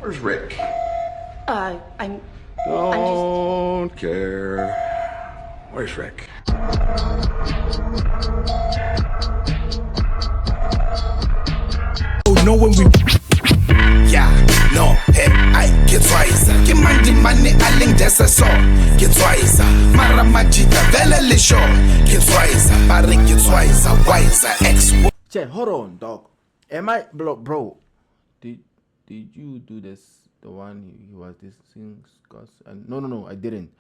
Where's Rick? I'm Don't care. Where's Rick? Oh, no when we... Yeah, no, hey, I get Tswyza. Get money, I link that's a song. Get Tswyza. Mara majita, vela le show. Get Tswyza. Barry get Tswyza. Wiser X. Check, hold on, dog. Am I, bro? Did you do this? The one he was this thing, and no, I didn't.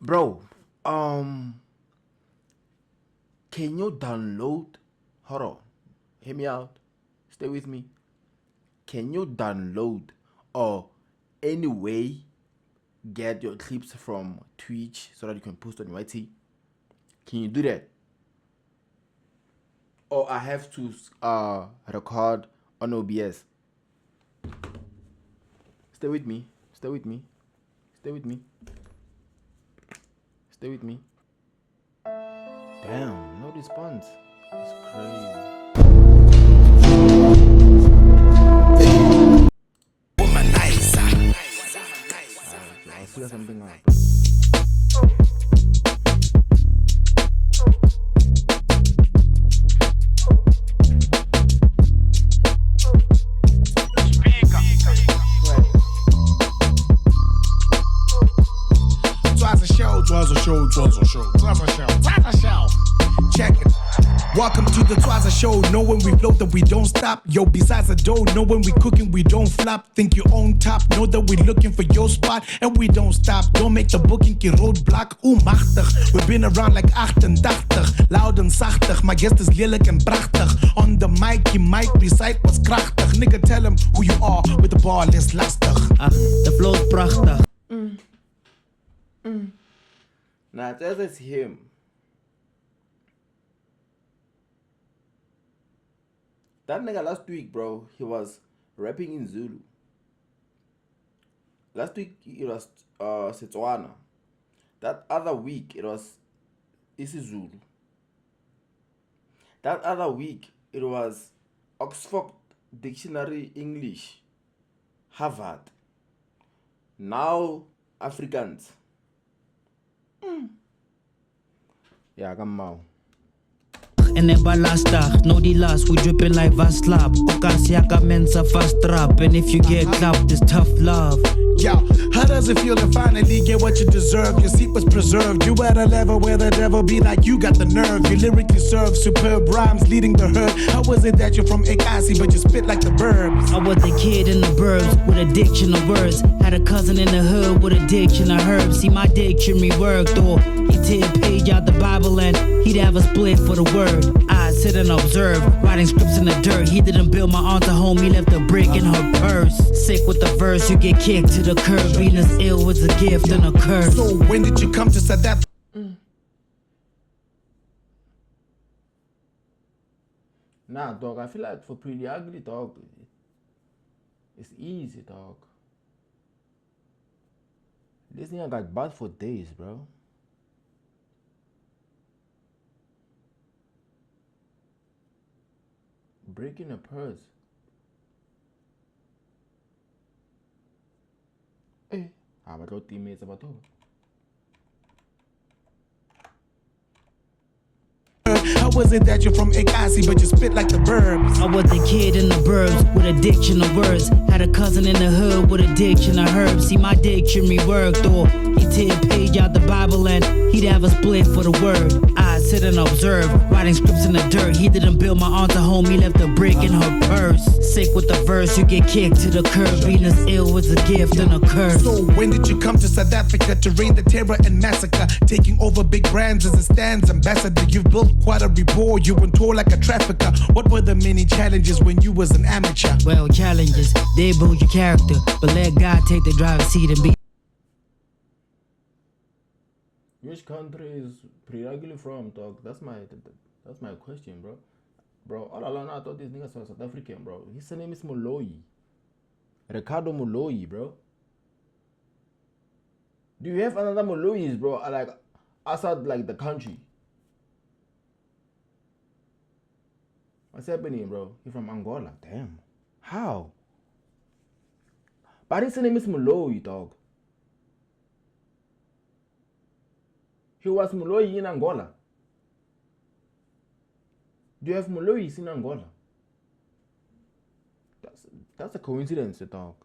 Bro, can you download? Hold on, hear me out. Stay with me. Can you download or anyway get your clips from Twitch so that you can post on your YT? Can you do that? Or I have to record on OBS? Stay with me. Stay with me. Stay with me. Stay with me. Damn, no response. It's crazy. I'll figure something out. Tswyza show. Check it. Welcome to the Tswyza show. Know when we float that we don't stop. Yo, besides the dough, know when we cooking we don't flop. Think you on top, know that we looking for your spot and we don't stop. Don't make the booking keer roadblock. Machtig, we've been around like 88. Loud and zachtig, my guest is lelijk en prachtig. On the mic, je mic recite was krachtig. Nigga, tell him who you are with the bar less lastig. The flow is prachtig. Nah, that's him. That nigga last week, bro, he was rapping in Zulu. Last week it was Setswana. That other week it was isiZulu. That other week it was Oxford Dictionary English, Harvard. Now Afrikaans. Yeah, come on. En een ballastig, no die last, we dripping like Vaslab. Okasiaka mensa fast trap, and if you get clapped, it's tough love. Yo, how does it feel to finally get what you deserve? Your seat was preserved. You at a level where the devil be like you got the nerve. You lyrically serve superb rhymes leading the herd. How was it that you're from Ekasi but you spit like the burbs? I was a kid in the burbs with addiction of words. Had a cousin in the hood with addiction of herbs. See my dictionary worked, or he did page out the Bible and he'd have a split for the word. I sit and observe, writing scripts in the dirt. He didn't build my aunt a home, he left a brick in her purse. Sick with the verse, you get kicked to the curb. Venus ill was a gift and a curse. So when did you come to South Africa? Nah, dog, I feel like for Pretty Ugly, dog, it's easy, dog. This nigga got bad for days, bro. Breaking a purse. Eh, but your teammates about all. How was it that you're from Ekasi but you spit like the burbs? I was a kid in the burbs with addiction of words. Had a cousin in the hood with addiction of herbs. See my dictionary worked, or he did page out the Bible and he'd have a split for the word. I sit and observe, writing scripts in the dirt. He didn't build my aunt a home, he left a brick in her purse. Sick with the verse, you get kicked to the curb. Venus ill was a gift and a curse. So when did you come to South Africa to reign the terror and massacre? Taking over big brands as a stands ambassador. You've built quite a rapport, you went tour like a trafficker. What were the many challenges when you was an amateur? Well, challenges, they build your character, but let God take the driver's seat and be. Which country is Pretty Ugly from, dog? That's my question, bro. Bro, all along I thought this nigga was South African, bro. His name is Moloi. Ricardo Moloi, bro. Do you have another Molois, bro? Like outside like the country? What's happening, bro? You're from Angola. Damn. How? But his name is Moloi, dog. He was Moloi in Angola. Do you have Molois in Angola? That's a coincidence, dog.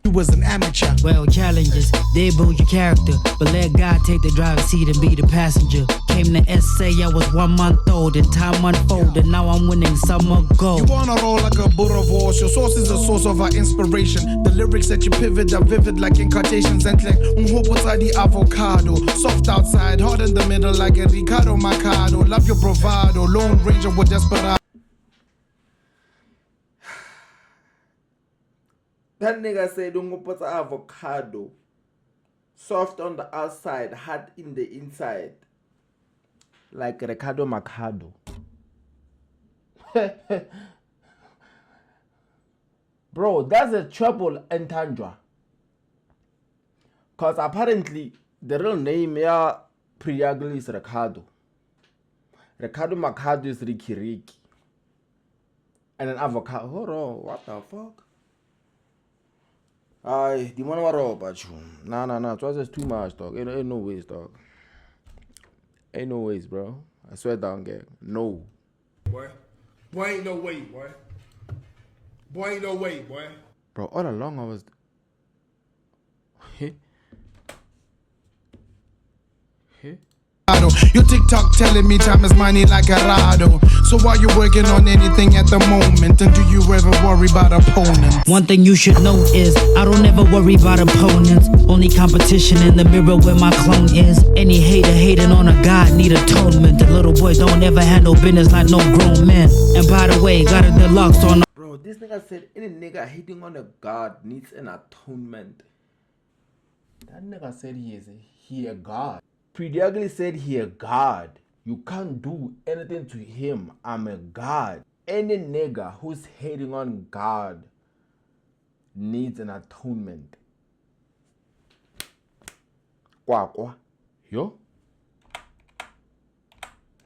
You was an amateur. Well, challenges, they build your character, but let God take the driver's seat and be the passenger. Came to SA, I was 1 month old, and time unfolded, now I'm winning summer gold. You wanna roll like a Buddha voice. Your source is the source of our inspiration. The lyrics that you pivot are vivid like incantations and like the avocado. Soft outside, hard in the middle like a Ricardo Macado. Love your bravado, Lone Ranger with desperado. That nigga said, don't go put avocado. Soft on the outside, hard in the inside. Like Ricardo Macado. Bro, that's a triple entendre. Because apparently, the real name, yeah, Priddy ugly is Ricardo. Ricardo Macado is Ricky Ricky. And an avocado. Hold on, what the fuck? The one war but you. Nah. Tswyza too much, dog. Ain't no ways, dog. Ain't no ways, bro. I swear down, gang. No. Boy, ain't no way, boy. Boy, ain't no way, boy. Bro, all along I was. Your TikTok telling me time is money like a rado. So while you working on anything at the moment, and do you ever worry about opponents? One thing you should know is I don't ever worry about opponents. Only competition in the mirror where my clone is. Any hater hating on a god need atonement. The little boy don't ever handle business like no grown man. And by the way, got a deluxe on. Bro, this nigga said any nigga hating on a god needs an atonement. That nigga said he a god. Priddy ugly said he a god. You can't do anything to him. I'm a god. Any nigga who's hating on God needs an atonement. Kwa. Yo?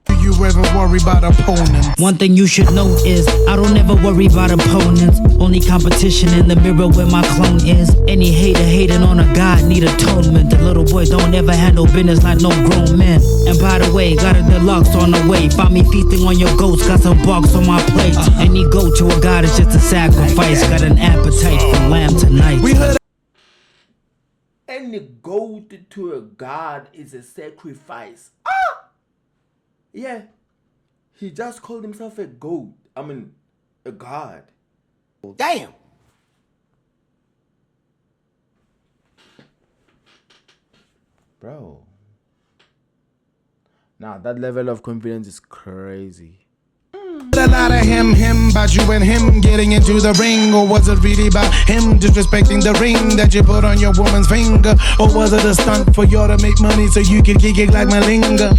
Do you ever worry about opponents? One thing you should know is I don't ever worry about opponents. Only competition in the mirror where my clone is. Any hater hating on a god need atonement. The little boy don't ever handle business like no grown man. And by the way, got a deluxe on the way. Find me feasting on your goats, got some box on my plate. Any goat to a god is just a sacrifice. Got an appetite for lamb tonight. We heard Any goat to a god is a sacrifice. Yeah. He just called himself a goat. I mean, a god. damn. Bro. Nah, that level of confidence is crazy. A lot of him about you and him getting into the ring. Or was it really about him disrespecting the ring that you put on your woman's finger? Or was it a stunt for you to make money so you could kick it like Malinga?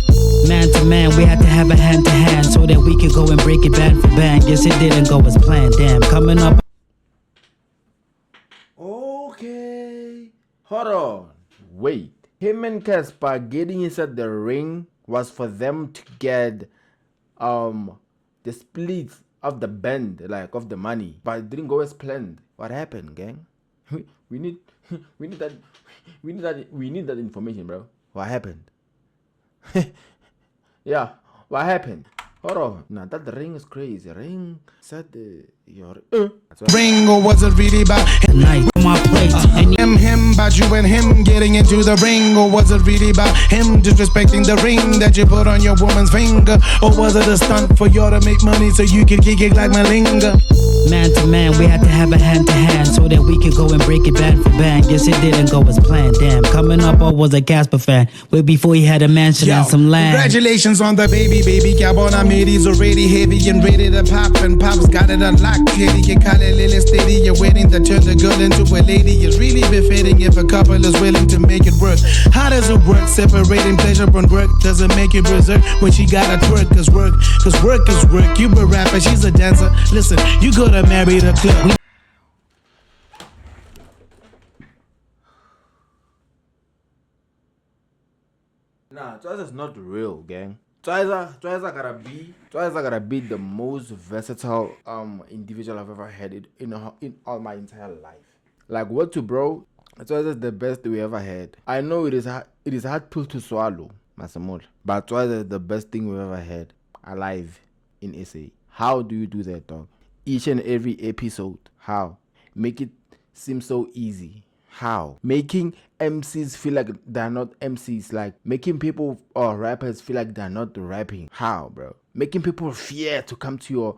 Man to man, we had to have a hand to hand so that we could go and break it band for band. Guess it didn't go as planned. Damn, coming up. Okay. Hold on. Wait. Him and Casper getting inside the ring was for them to get the splits of the band, like of the money. But it didn't go as planned. What happened, gang? We need that information, bro. What happened? Yeah, what happened? Hold on. Nah, that ring is crazy. Ring said your Ring, or was it really about Tonight, on my plate. And him about you and him getting into the ring? Or was it really about him disrespecting the ring that you put on your woman's finger? Or was it a stunt for you to make money so you could kick it like Malinga? man to man, we had to have a hand to hand so that we could go and break it band for band. Guess it didn't go as planned. Damn, coming up, I was a Casper fan. Way before he had a mansion and some land. Congratulations on the baby. Carbon I made is already heavy and ready to pop. And Pop's got it unlocked. Kitty, you call it Lily Steady. You're waiting to turn the girl into a lady. It's really befitting if a couple is willing to make it work. How does it work? Separating pleasure from work. Does it make you berserk when she gotta twerk? Cause work is work. You a rapper, she's a dancer. Listen, you gotta marry the club. Nah, Tswyza is not real, gang. Tswyza gotta be the most versatile individual I've ever had in all my entire life. Like, what to bro? Tswyza is the best we ever had. I know it is hard pill to swallow, Masamol, but Tswyza is the best thing we ever had alive in SA. How do you do that, dog? Each and every episode. How? Make it seem so easy. How? Making MCs feel like they're not MCs. Like making people or rappers feel like they're not rapping. How, bro? Making people fear to come to your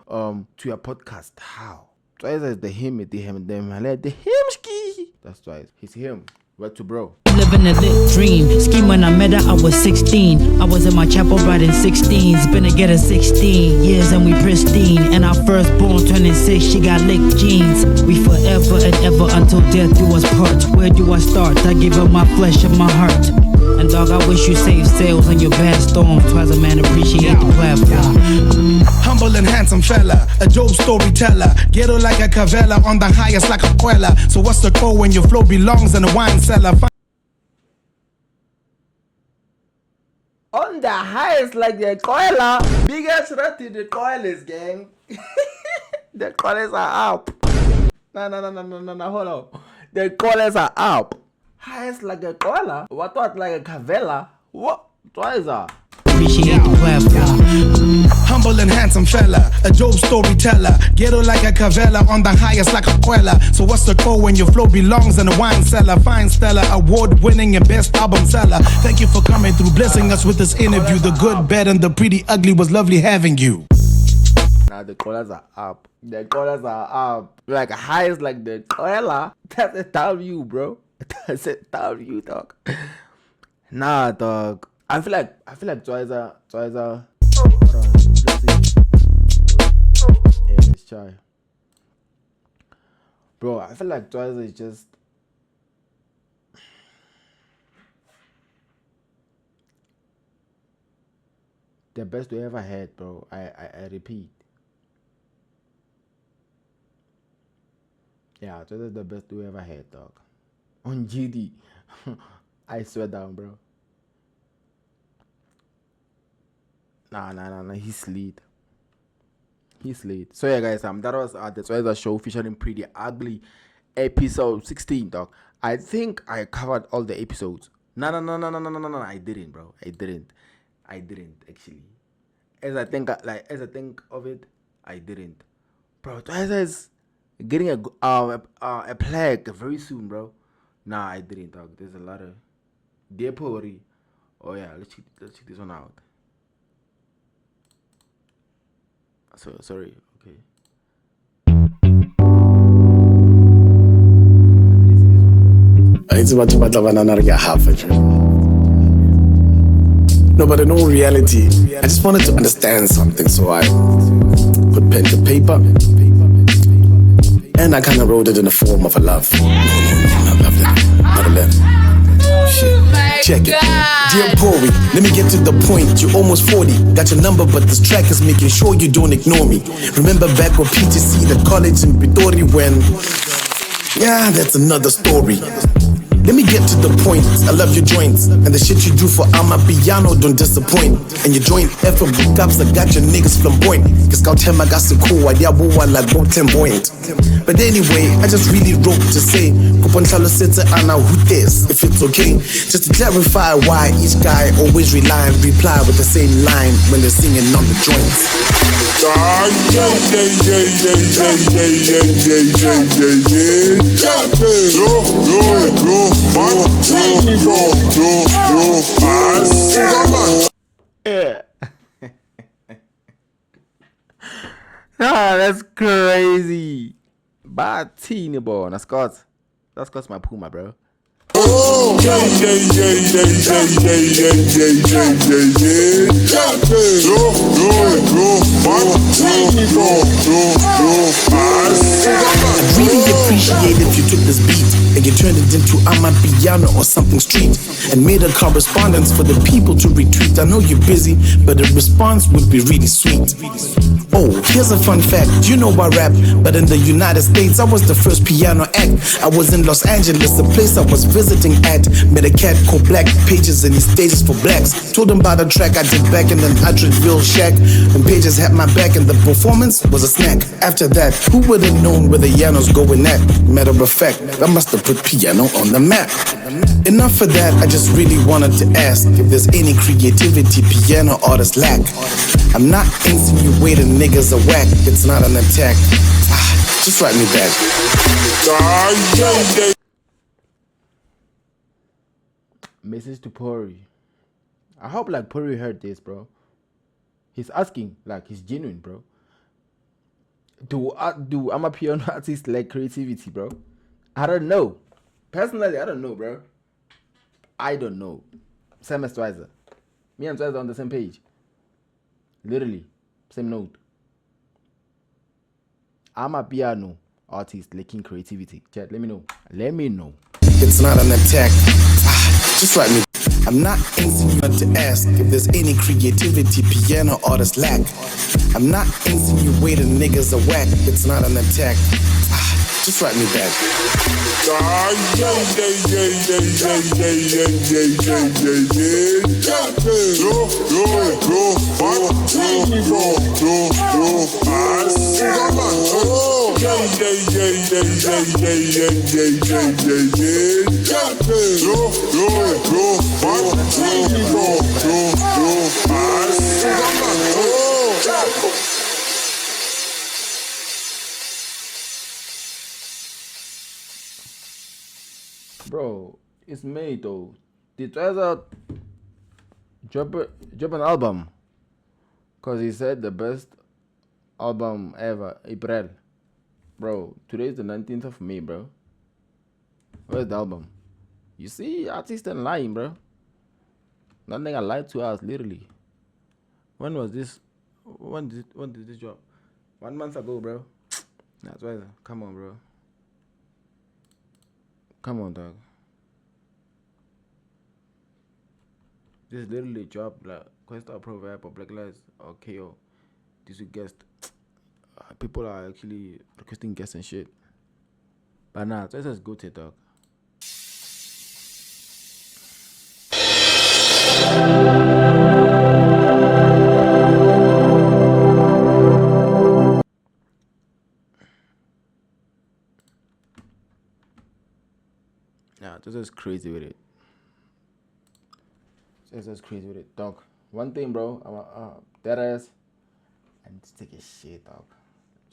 podcast. How? Tswyza is the him, the himski. That's Tswyza. He's him. What to bro? Living a lit dream. Scheme when I met her, I was 16. I was in my chapel riding 16s. Been together 16 years and we pristine. And our firstborn turning 6, she got licked jeans. We forever and ever until death do us part. Where do I start? I give her my flesh and my heart. And dog, I wish you safe sails on your bad storms. Tswyza, man, appreciate the platform. Humble and handsome fella, a dope storyteller. Ghetto like a cavella, on the highest like a quella. So what's the call when your flow belongs in a wine cellar? On the highest like the Koala. Biggest rat to the Koalas, gang. The Koalas are up. No, hold on. The Koalas are up. Highest like a Koala? What like a Cavella? What? Tswyza. Appreciate the platform. Humble and handsome fella, a dope storyteller. Ghetto like a cavella, on the highest like a quella. So what's the call when your flow belongs in a wine cellar? Fine Stella, award-winning and best album seller. Thank you for coming through, blessing us with this interview. The good, bad, and the pretty ugly was lovely having you. Now the colors are up. The colors are up. Like highest like the Koala. That's a W, bro. That's a W, dog. Nah, dog. I feel like Tswyza. Hold on, let's see. Yeah, let's try. Bro, I feel like Tswyza is just the best we ever had, bro. I repeat. Yeah, Tswyza is the best we ever had, dog. On GD. I swear down, bro. Nah. He's late. So yeah, guys, that was the Tswyza show featuring Priddy Ugly, episode 16, dog. I think I covered all the episodes. No. I didn't, bro. I didn't actually. As I think of it, I didn't, bro. Tswyza is getting a plaque very soon, bro. Nah, I didn't, dog. There's a lot of Phori. Oh yeah, let's check this one out. So sorry, okay. It's about to No, but in all reality, I just wanted to understand something, so I put pen to paper, and I kind of wrote it in the form of a love. No, not love letter, not a letter. Shit. Check it. Dear Phori, let me get to the point. You're almost 40. Got your number, but this track is making sure you don't ignore me. Remember back when PTC, the college in Pretoria when... Yeah, that's another story. Let me get to the point. I love your joints, and the shit you do for Amapiano don't disappoint. And your joint effort backups, I got your niggas flamboyant. Cause Scout him, I got some cool idea, like both flamboyant. But anyway, I just really wrote to say, Kuponchalo Seta Anna, who this? If it's okay, just to clarify why each guy always reply with the same line when they're singing on the joints. Yeah. Nah, that's crazy. Bad teeny boy. That's cause my Puma, bro. I'd really appreciate if you took this beat and you turned it into Amapiano or something street, and made a correspondence for the people to retweet. I know you're busy, but the response would be really sweet. Oh, here's a fun fact. You know I rap, but in the United States I was the first piano act. I was in Los Angeles, the place I was visiting at. Met a cat called Black Pages and he stages for blacks. Told him about a track I did back in the Atteridgeville shack, when Pages had my back and the performance was a snack. After that, who would have known where the Yano's going at? Matter of fact, I must have put piano on the map. Enough of that, I just really wanted to ask if there's any creativity piano artists lack. I'm not insinuating niggas are whack, it's not an attack. Just write me back. Message to Phori. I hope like Phori heard this, bro. He's asking, like he's genuine, bro. Do I'm a piano artist like creativity, bro? I don't know. Personally, I don't know, bro. I don't know. Same as Tswyza. Me and Tswyza on the same page. Literally, same note. I'm a piano artist lacking creativity. Chat, let me know. Let me know. It's not an attack. Just write me. I'm not insinuating to ask if there's any creativity piano artists lack. I'm not insinuating niggas are whack. It's not an attack. Just write me back. Bro, it's May though. Did Tswyza drop an album? Cause he said the best album ever, April. Bro, today is the 19th of May, bro. Where's the album? You see, artists ain't lying, bro. That nigga lied to us, literally. When was this? When did this drop? 1 month ago, bro. That's why. Come on, bro. Come on, dog. This literally dropped like Questa Proverb or Black Lives or KO. This week guest. People are actually requesting guests and shit. But nah, let's just go to it, dog. Yeah, this is crazy with it. This is crazy with it, dog. One thing, bro. I'm dead ass. I need to take a shit, dog.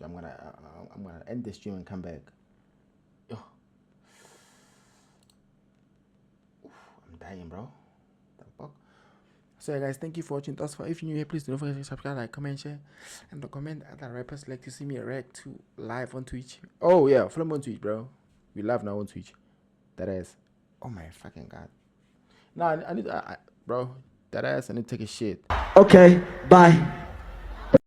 I'm gonna end the stream and come back. Yo. Oof, I'm dying, bro. The fuck. So yeah, guys, thank you for watching. Thus far, if you're new here, please don't forget to subscribe, like, comment, share, and recommend other rappers like to see me react to live on Twitch. Oh yeah, follow me on Twitch, bro. We live now on Twitch. That ass. Oh my fucking god. No, I need bro. That ass. I need to take a shit. Okay, bye.